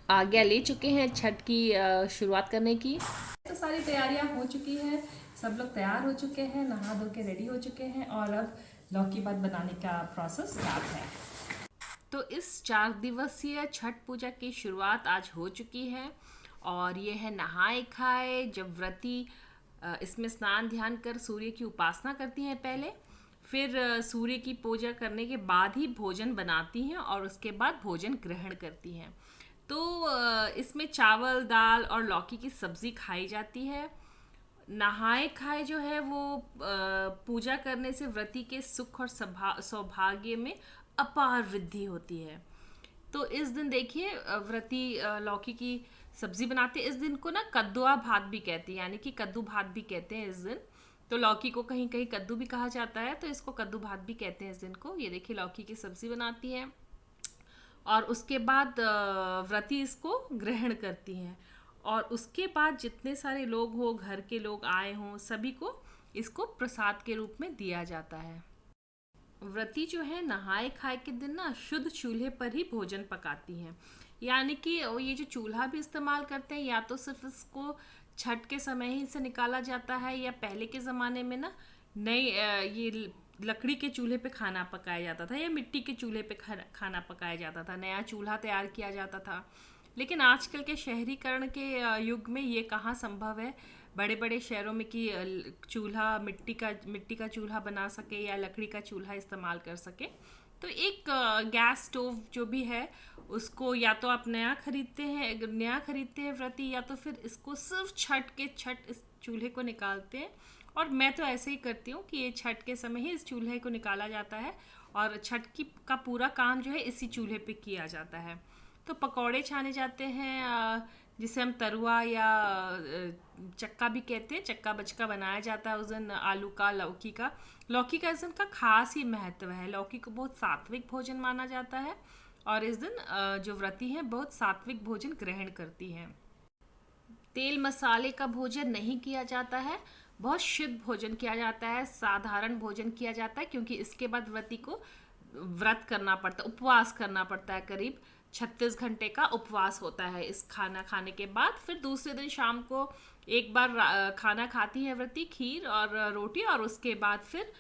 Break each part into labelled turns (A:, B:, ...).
A: आज्ञा ले चुके हैं छठ की शुरुआत करने की।
B: तो सारी तैयारियां हो चुकी हैं, सब लोग तैयार हो चुके हैं, नहा धो के रेडी हो चुके हैं और अब लौकी भात बनाने का प्रोसेस स्टार्ट है।
A: तो इस 4 दिवसीय छठ पूजा की शुरुआत आज हो चुकी है और ये है नहाए खाए, जब व्रती इसमें स्नान ध्यान कर सूर्य की उपासना करती हैं पहले, फिर सूर्य की पूजा करने के बाद ही भोजन बनाती हैं और उसके बाद भोजन ग्रहण करती हैं। तो इसमें चावल दाल और लौकी की सब्जी खाई जाती है। नहाए खाए जो है वो पूजा करने से व्रती के सुख और सौभाग्य में अपार वृद्धि होती है। तो इस दिन देखिए व्रती लौकी की सब्जी बनाते हैं। इस दिन को ना कद्दुआ भात भी कहते हैं, यानी कि कद्दू भात भी कहते हैं इस दिन। तो लौकी को कहीं कहीं कद्दू भी कहा जाता है, तो इसको कद्दू भात भी कहते हैं इस दिन को। ये देखिए लौकी की सब्जी बनाती है और उसके बाद व्रती इसको ग्रहण करती हैं और उसके बाद जितने सारे लोग हो, घर के लोग आए हों, सभी को इसको प्रसाद के रूप में दिया जाता है। व्रती जो है नहाए खाए के दिन ना शुद्ध चूल्हे पर ही भोजन पकाती हैं, यानी कि ये जो चूल्हा भी इस्तेमाल करते हैं या तो सिर्फ इसको छठ के समय ही से निकाला जाता है, या पहले के ज़माने में ना नई ये लकड़ी के चूल्हे पे खाना पकाया जाता था या मिट्टी के चूल्हे पे खाना पकाया जाता था, नया चूल्हा तैयार किया जाता था। लेकिन आजकल के शहरीकरण के युग में ये कहाँ संभव है बड़े बड़े शहरों में कि चूल्हा मिट्टी का चूल्हा बना सके या लकड़ी का चूल्हा इस्तेमाल कर सके। तो एक गैस स्टोव जो भी है उसको या तो आप नया खरीदते हैं व्रती, या तो फिर इसको सिर्फ छठ इस चूल्हे को निकालते हैं। और मैं तो ऐसे ही करती हूँ कि ये छठ के समय ही इस चूल्हे को निकाला जाता है और छठ की का पूरा काम जो है इसी चूल्हे पे किया जाता है। तो पकौड़े छाने जाते हैं, जिसे हम तरुआ या चक्का भी कहते हैं। चक्का बचका बनाया जाता है उस दिन आलू का, लौकी का इस दिन का खास ही महत्व है। लौकी को बहुत सात्विक भोजन माना जाता है और इस दिन जो व्रती हैं बहुत सात्विक भोजन ग्रहण करती हैं। तेल मसाले का भोजन नहीं किया जाता है, बहुत शुद्ध भोजन किया जाता है, साधारण भोजन किया जाता है, क्योंकि इसके बाद व्रती को व्रत करना पड़ता है, उपवास करना पड़ता है। करीब 36 घंटे का उपवास होता है इस खाना खाने के बाद। फिर दूसरे दिन शाम को एक बार खाना खाती है व्रती, खीर और रोटी, और उसके बाद फिर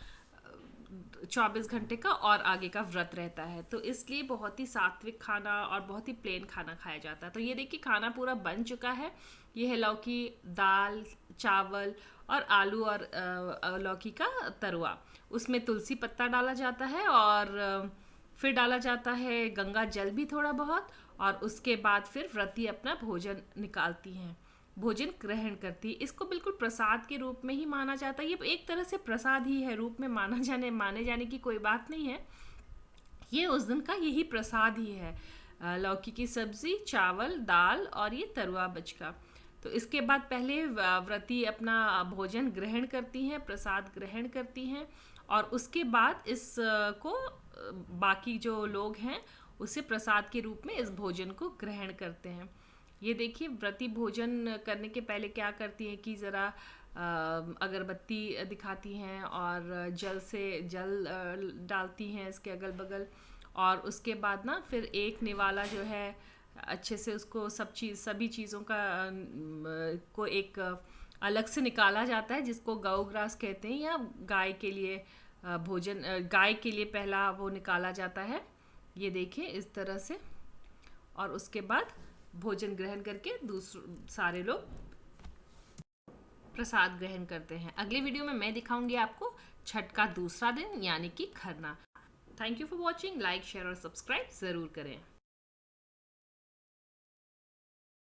A: 24 घंटे का और आगे का व्रत रहता है। तो इसलिए बहुत ही सात्विक खाना और बहुत ही प्लेन खाना खाया जाता है। तो ये देखिए खाना पूरा बन चुका है। ये है लौकी, दाल, चावल और आलू और लौकी का तरुआ। उसमें तुलसी पत्ता डाला जाता है और फिर डाला जाता है गंगा जल भी थोड़ा बहुत, और उसके बाद फिर व्रती अपना भोजन निकालती हैं, भोजन ग्रहण करती है। इसको बिल्कुल प्रसाद के रूप में ही माना जाता है। ये एक तरह से प्रसाद ही है, रूप में माने जाने की कोई बात नहीं है। ये उस दिन का यही प्रसाद ही है, लौकी की सब्जी, चावल, दाल और ये तरुआ बचका। तो इसके बाद पहले व्रती अपना भोजन ग्रहण करती हैं, प्रसाद ग्रहण करती हैं, और उसके बाद इस को बाकी जो लोग हैं उसे प्रसाद के रूप में इस भोजन को ग्रहण करते हैं। ये देखिए व्रती भोजन करने के पहले क्या करती हैं कि ज़रा अगरबत्ती दिखाती हैं और जल डालती हैं इसके अगल बगल, और उसके बाद ना फिर एक निवाला जो है अच्छे से उसको सभी चीज़ों का को एक अलग से निकाला जाता है, जिसको गौ ग्रास कहते हैं, या गाय के लिए गाय के लिए पहला वो निकाला जाता है। ये देखिए इस तरह से, और उसके बाद भोजन ग्रहण करके सारे लोग प्रसाद ग्रहण करते हैं। अगले वीडियो में मैं दिखाऊंगी आपको छठ का दूसरा दिन, यानी कि Kharna. Thank you for watching. Like, share और सब्सक्राइब ज़रूर करें।